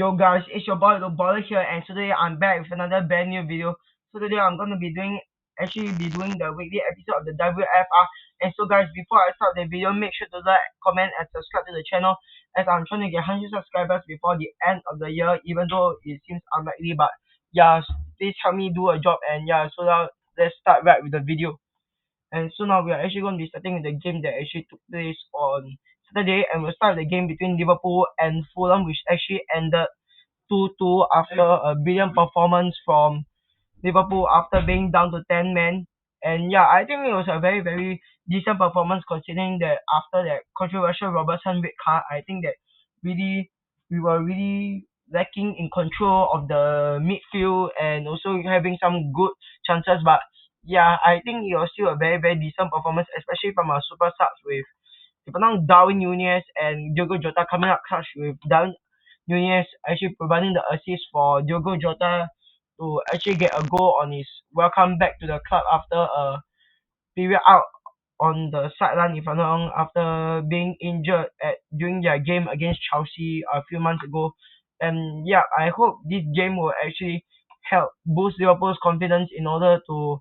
Yo guys, it's your boy Baller here, and today I'm back with another brand new video. So today I'm gonna be doing the weekly episode of the WFR. And so guys, before I start the video, make sure to like, comment, and subscribe to the channel, as I'm trying to get 100 subscribers before the end of the year. Even though it seems unlikely, but yeah, please help me do a job. And yeah, so now let's start right with the video. And so now we are actually going to be starting with the game that actually took place on Saturday, and we'll start the game between Liverpool and Fulham, which actually ended 2-2 after a brilliant performance from Liverpool after being down to 10 men. And yeah, I think it was a very, very decent performance considering that after that controversial Robertson red card, I think that really we were really lacking in control of the midfield and also having some good chances. But yeah, I think it was still a very, very decent performance, especially from our super subs with if I'm not Darwin Nunez and Diogo Jota coming up clutch, with Darwin Nunez actually providing the assist for Diogo Jota to actually get a goal on his welcome back to the club after a period out on the sideline, if I'm not wrong, after being injured during their game against Chelsea a few months ago. And yeah, I hope this game will actually help boost Liverpool's confidence in order to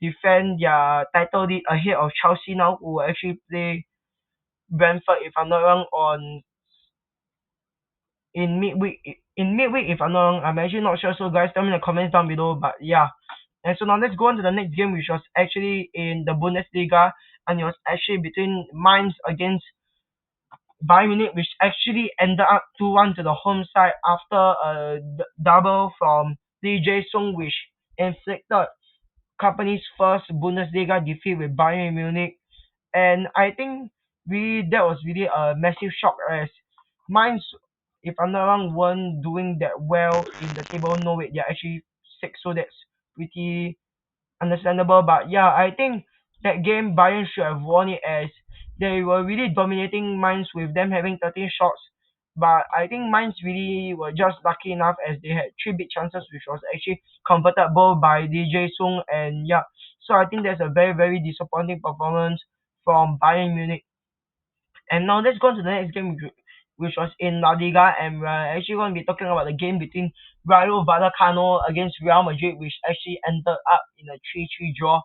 defend their title lead ahead of Chelsea now, who will actually play Brentford, if I'm not wrong, on in midweek. In midweek, if I'm not wrong, I'm actually not sure. So guys, tell me in the comments down below. But yeah, and so now let's go on to the next game, which was actually in the Bundesliga, and it was actually between Mainz against Bayern Munich, which actually ended up 2-1 to the home side after a double from Lee Jae-sung, which inflicted company's first Bundesliga defeat with Bayern Munich. And I think really that was really a massive shock, as Mainz, if I'm not wrong, weren't doing that well in the table. No, wait, they're actually six, so that's pretty understandable. But yeah, I think that game Bayern should have won it, as they were really dominating Mainz with them having 13 shots. But I think Mainz really were just lucky enough, as they had three big chances, which was actually converted both by DJ Sung. And yeah, so I think that's a very, very disappointing performance from Bayern Munich. And now let's go on to the next game, which was in La Liga, and we're actually going to be talking about the game between Rayo Vallecano against Real Madrid, which actually ended up in a 3-3 draw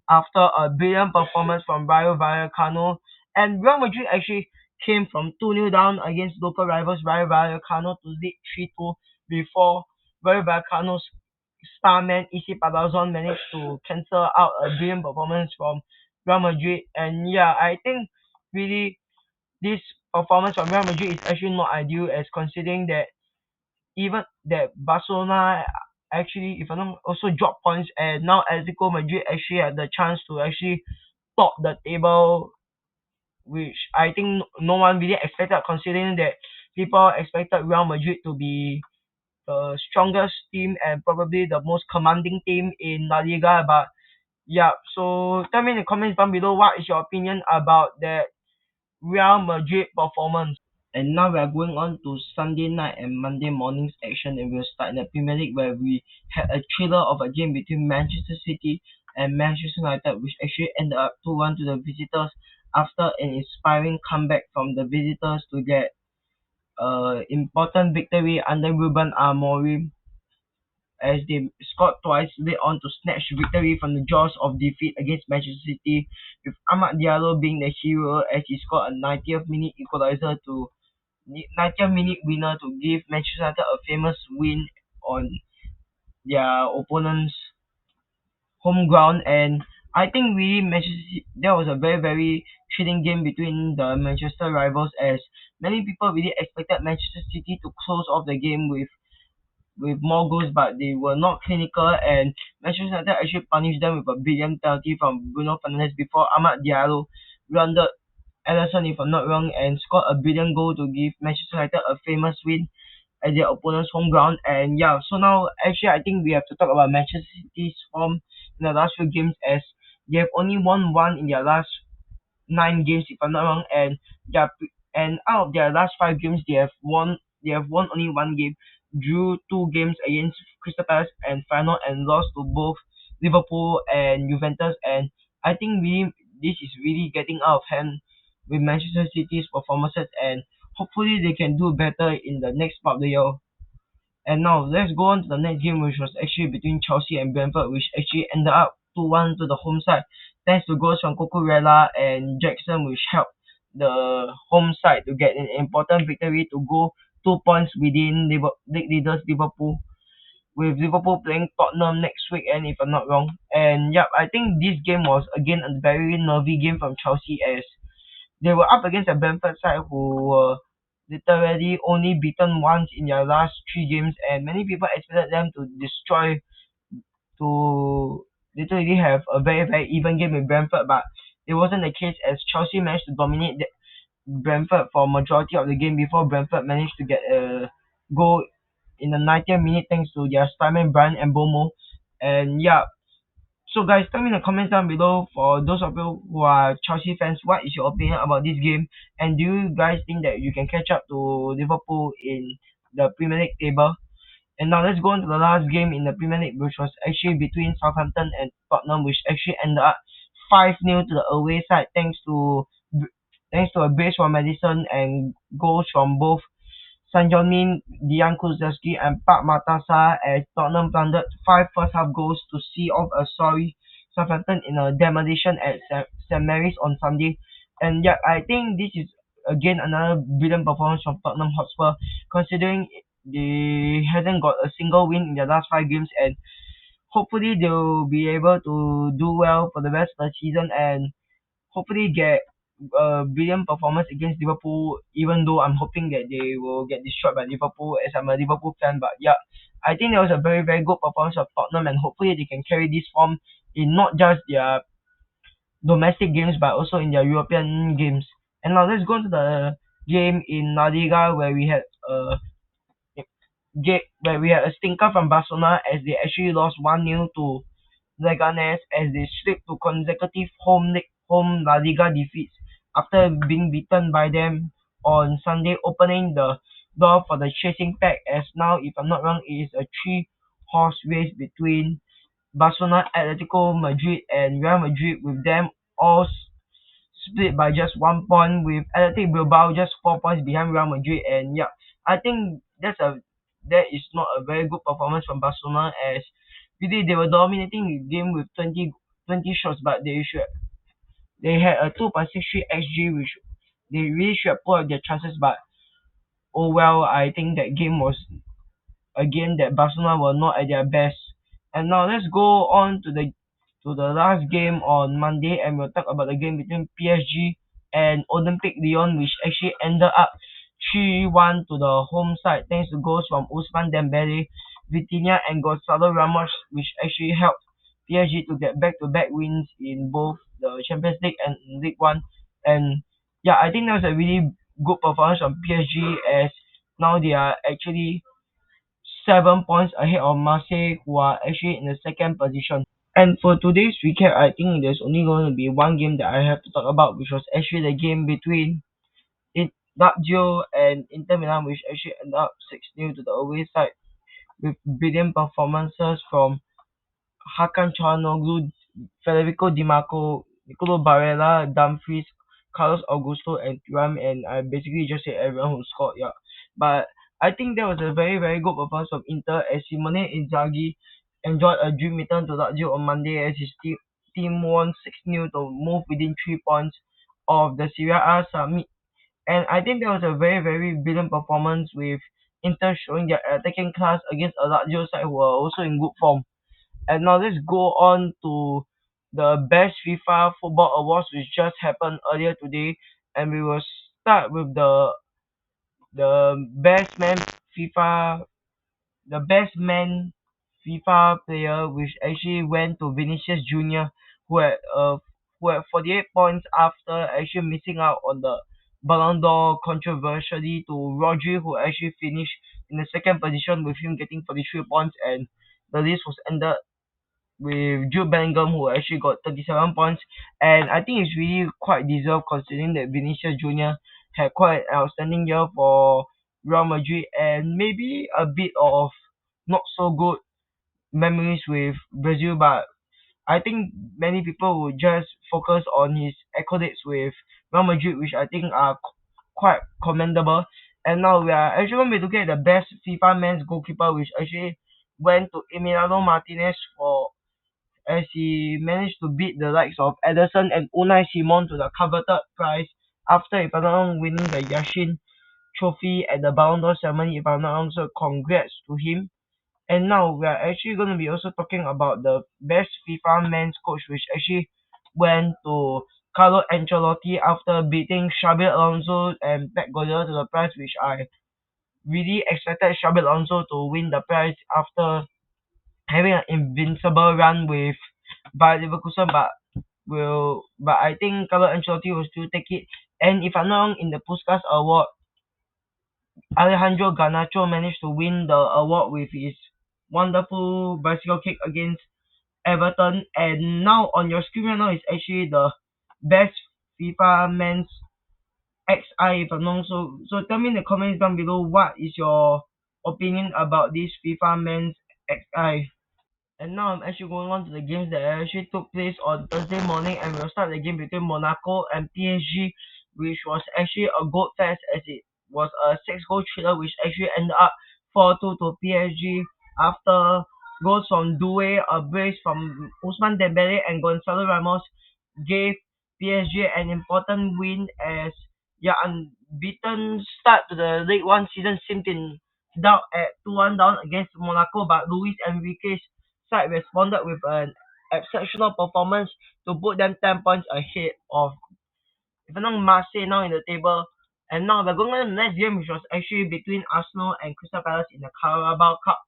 after a brilliant performance from Rayo Vallecano. And Real Madrid actually came from 2-0 down against local rivals Rayo Vallecano to lead 3-2 before Rayo Vallecano's star man Issy Palazon managed to cancel out a brilliant performance from Real Madrid. And yeah, I think really this performance from Real Madrid is actually not ideal, as considering that even that Barcelona actually, if I don't also drop points, and now Atletico Madrid actually had the chance to actually top the table, which I think no one really expected, considering that people expected Real Madrid to be the strongest team and probably the most commanding team in La Liga. But yeah, so tell me in the comments down below, what is your opinion about that Real Madrid performance. And now we are going on to Sunday night and Monday morning's action, and we'll start in the Premier League, where we had a thriller of a game between Manchester City and Manchester United, which actually ended up 2-1 to the visitors after an inspiring comeback from the visitors to get important victory under Ruben Amorim, as they scored twice late on to snatch victory from the jaws of defeat against Manchester City, with Amad Diallo being the hero, as he scored a 90th minute equalizer to 90th minute winner to give Manchester United a famous win on their opponent's home ground. And I think really that was a very, very thrilling game between the Manchester rivals, as many people really expected Manchester City to close off the game with more goals, but they were not clinical, and Manchester United actually punished them with a brilliant penalty from Bruno Fernandes before Amad Diallo rounded Ederson, if I'm not wrong, and scored a brilliant goal to give Manchester United a famous win at their opponent's home ground. And yeah, so now actually I think we have to talk about Manchester City's form in the last few games, as they have only won one in their last 9 games, if I'm not wrong, and and out of their last 5 games, they have won only one game, drew 2 games against Crystal Palace and final, and lost to both Liverpool and Juventus. And I think really this is really getting out of hand with Manchester City's performances, and hopefully they can do better in the next part of the year. And now let's go on to the next game, which was actually between Chelsea and Brentford, which actually ended up 2-1 to the home side, thanks to goals from Cucurella and Jackson, which helped the home side to get an important victory to go 2 points within league leaders Liverpool, with Liverpool playing Tottenham next weekend, if I'm not wrong. And yep, I think this game was again a very nervy game from Chelsea, as they were up against a Brentford side who were literally only beaten once in their last 3 games, and many people expected them to destroy, to literally have a very very even game with Brentford, but it wasn't the case, as Chelsea managed to dominate Brentford for majority of the game before Brentford managed to get a goal in the 90th minute thanks to their starman Brian and Bomo. And yeah, so guys, tell me in the comments down below, for those of you who are Chelsea fans, what is your opinion about this game? And do you guys think that you can catch up to Liverpool in the Premier League table? And now let's go on to the last game in the Premier League, which was actually between Southampton and Tottenham, which actually ended up 5-0 to the away side, thanks to a brace from Madison and goals from both San Min, Dejan Kulusevski and Pat Matassa, as Tottenham plundered 5 first half goals to see off a sorry Southampton in a demolition at St Mary's on Sunday. And yeah, I think this is again another brilliant performance from Tottenham Hotspur, considering they hasn't got a single win in their last 5 games, and hopefully they'll be able to do well for the rest of the season, and hopefully get a brilliant performance against Liverpool, even though I'm hoping that they will get destroyed by Liverpool, as I'm a Liverpool fan. But yeah, I think that was a very, very good performance of Tottenham, and hopefully they can carry this form in not just their domestic games but also in their European games. And now let's go to the game in La Liga, where we had a stinker from Barcelona, as they actually lost 1-0 to Leganes, as they slipped to consecutive home La Liga defeats after being beaten by them on Sunday, opening the door for the chasing pack, as now, if I'm not wrong, it is a three-horse race between Barcelona, Atletico Madrid and Real Madrid, with them all split by just 1 point, with Athletic Bilbao just 4 points behind Real Madrid. And yeah, I think that is not a very good performance from Barcelona, as really they were dominating the game with 20 shots, but they had a 2.63 xG, which they really should have put out their chances. But oh well, I think that game was again that Barcelona were not at their best. And now let's go on to the last game on Monday, and we'll talk about the game between PSG and Olympic Lyon, which actually ended up 3-1 to the home side, thanks to goals from Ousmane Dembele, Vitinha and Gonzalo Ramos, which actually helped PSG to get back-to-back wins in both the Champions League and League One. And yeah, I think that was a really good performance from PSG, as now they are actually 7 points ahead of Marseille, who are actually in the second position. And for today's recap, I think there's only going to be one game that I have to talk about, which was actually the game between Lazio and Inter Milan, which actually ended up 6-0 to the away side, with brilliant performances from Hakan Çalhanoğlu, Federico Di Marco, Nicolo Barella, Dumfries, Carlos Augusto, and Thuram, and I basically just said everyone who scored. Yeah, but I think that was a very very good performance of Inter, as Simone Inzaghi enjoyed a dream return to Lazio on Monday, as his team won 6-0 to move within 3 points of the Serie A summit. And I think that was a very very brilliant performance, with Inter showing their attacking class against a Lazio side who are also in good form. And now let's go on to the best FIFA football awards, which just happened earlier today, and we will start with the best man FIFA the best man FIFA player, which actually went to Vinicius Junior, who had uh who had 48 points after actually missing out on the Ballon d'Or, controversially to Rodri, who actually finished in the second position with him getting 43 points. And the list was ended with Jude Bellingham, who actually got 37 points. And I think it's really quite deserved, considering that Vinicius Junior had quite an outstanding year for Real Madrid, and maybe a bit of not so good memories with Brazil. But I think many people would just focus on his accolades with Real Madrid, which I think are quite commendable. And now we are actually going to be looking at the best FIFA men's goalkeeper, which actually went to Emiliano Martinez for as he managed to beat the likes of Ederson and Unai Simon to the coveted prize after, if I'm not wrong, winning the Yashin trophy at the Ballon d'Or ceremony, if I'm not wrong. So congrats to him. And now we are actually going to be also talking about the best FIFA men's coach, which actually went to Carlo Ancelotti after beating Xabi Alonso and Pep Guardiola to the prize, which I really expected Xabi Alonso to win the prize after having an invincible run with Bayer Leverkusen, but I think Carlo Ancelotti will still take it. And if I'm not wrong, in the Puskas Award, Alejandro Garnacho managed to win the award with his wonderful bicycle kick against Everton. And now on your screen right now is actually the best FIFA men's XI, if I'm not wrong. So tell me in the comments down below what is your opinion about this FIFA men's XI. And now I'm actually going on to the games that actually took place on Thursday morning, and we'll start the game between Monaco and PSG, which was actually a goal fest as it was a 6 goal thriller, which actually ended up 4-2 to PSG after goals from Doué, a brace from Ousmane Dembele and Gonzalo Ramos gave PSG an important win as their unbeaten start to the League One season seemed in doubt at 2-1 down against Monaco, but Luis Enrique's side responded with an exceptional performance to put them 10 points ahead of if I'm not Marseille now in the table. And now we're going on to the next game, which was actually between Arsenal and Crystal Palace in the Carabao Cup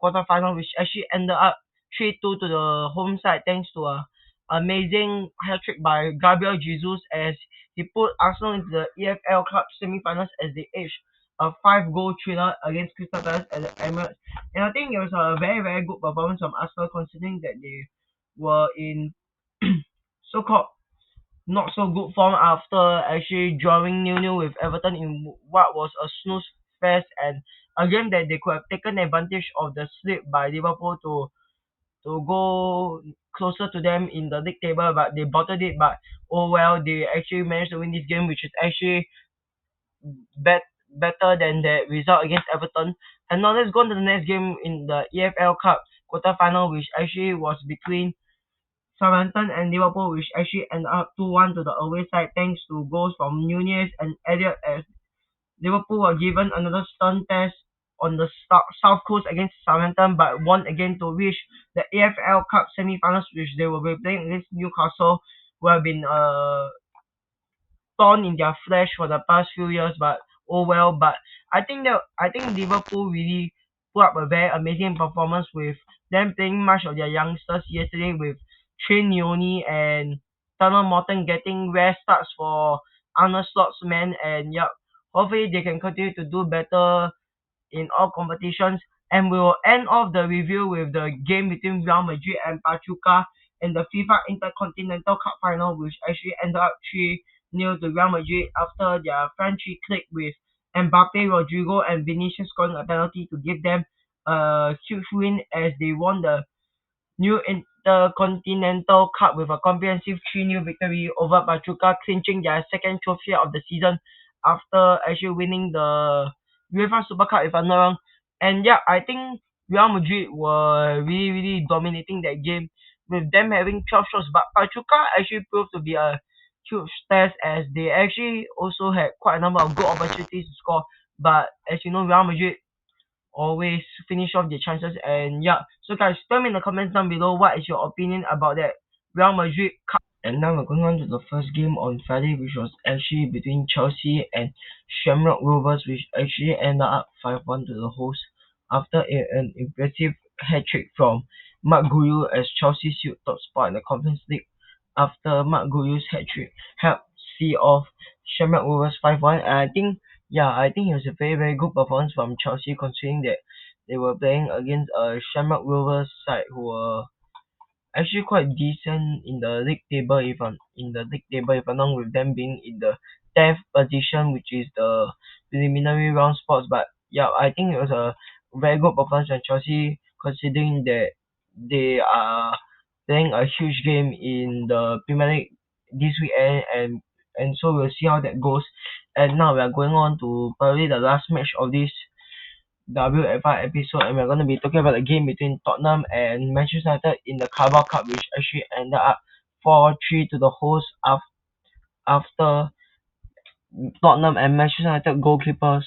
quarterfinal, which actually ended up 3-2 to the home side thanks to a amazing hat trick by Gabriel Jesus as he put Arsenal into the EFL Cup semi-finals as they edged a 5 goal thriller against Crystal Palace at the Emirates. And I think it was a very, very good performance from Arsenal considering that they were in so-called not so good form after actually drawing nil-nil with Everton in what was a snooze fest and a game that they could have taken advantage of the slip by Liverpool to go closer to them in the league table, but they bottled it. But oh well, they actually managed to win this game, which is actually better than the result against Everton. And now let's go on to the next game in the EFL Cup quarterfinal, which actually was between Southampton and Liverpool, which actually ended up 2-1 to the away side thanks to goals from Nunez and Elliott as Liverpool were given another stern test on the South Coast against Southampton, but won again to reach the AFL Cup semi-finals, which they will be playing against Newcastle, who have been thorn in their flesh for the past few years. But oh well. But I think Liverpool really put up a very amazing performance with them playing much of their youngsters yesterday with Trent Noni and Tanner Morton getting rare starts for Arnold Slot's men, and yeah, hopefully they can continue to do better in all competitions. And we will end off the review with the game between Real Madrid and Pachuca in the FIFA Intercontinental Cup final, which actually ended up 3-0 to Real Madrid after their front three clicked with Mbappe, Rodrigo, and Vinicius scoring a penalty to give them a huge win as they won the new Intercontinental Cup with a comprehensive 3-0 victory over Pachuca, clinching their second trophy of the season after actually winning the UEFA Super Cup, if I'm not wrong. And yeah, I think Real Madrid were really, really dominating that game with them having 12 shots, but Pachuca actually proved to be a huge test as they actually also had quite a number of good opportunities to score. But as you know, Real Madrid always finish off their chances. And yeah, so guys, tell me in the comments down below what is your opinion about that Real Madrid Cup. And now we're going on to the first game on Friday, which was actually between Chelsea and Shamrock Rovers, which actually ended up 5-1 to the host after an impressive hat trick from Mark Guiu as Chelsea sealed top spot in the Conference League after Mark Guiu's hat trick helped see off Shamrock Rovers 5-1. And I think it was a very, very good performance from Chelsea considering that they were playing against a Shamrock Rovers side who were actually quite decent in the league table, if I'm not, with them being in the 10th position, which is the preliminary round spots. But yeah, I think it was a very good performance from Chelsea considering that they are playing a huge game in the Premier League this weekend, and so we'll see how that goes. And now we are going on to probably the last match of this WFI episode, and we're going to be talking about the game between Tottenham and Manchester United in the Carabao Cup, which actually ended up 4-3 to the host after Tottenham and Manchester United goalkeepers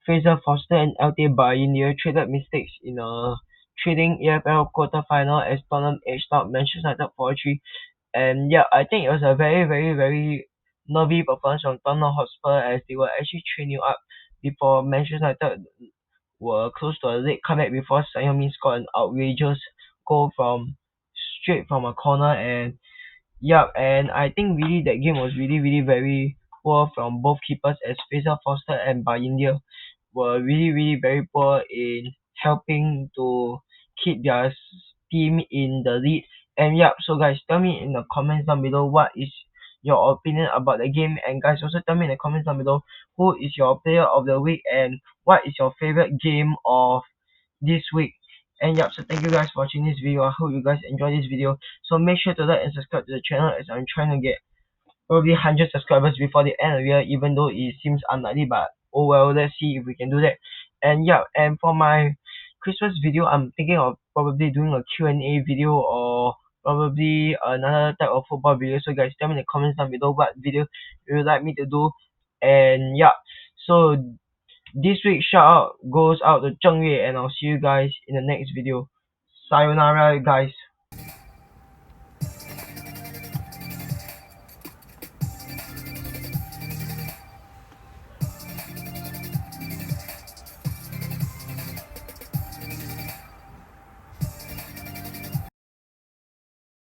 Fraser Foster and LT Bayindir traded mistakes in a trading EFL quarter-final as Tottenham edged out Manchester United 4-3. And yeah, I think it was a very, very, very nervy performance from Tottenham Hotspur as they were actually 3-0 up before Manchester United were close to a late comeback before Son Heung-min scored an outrageous goal from straight from a corner. And yeah, and I think really that game was really, really very poor from both keepers as Fraser Foster and Bayindir were really, really very poor in helping to keep their team in the lead. And yeah, so guys, tell me in the comments down below what is your opinion about the game, and guys also tell me in the comments down below who is your player of the week and what is your favorite game of this week. And yeah, so thank you guys for watching this video. I hope you guys enjoy this video. So make sure to like and subscribe to the channel as I'm trying to get probably 100 subscribers before the end of the year, even though it seems unlikely, but oh well, let's see if we can do that. And yeah, and for my Christmas video, I'm thinking of probably doing a Q&A video or probably another type of football video. So guys, tell me in the comments down below what video you would like me to do. And yeah, so this week's shout out goes out to Zheng Yue, and I'll see you guys in the next video. Sayonara guys.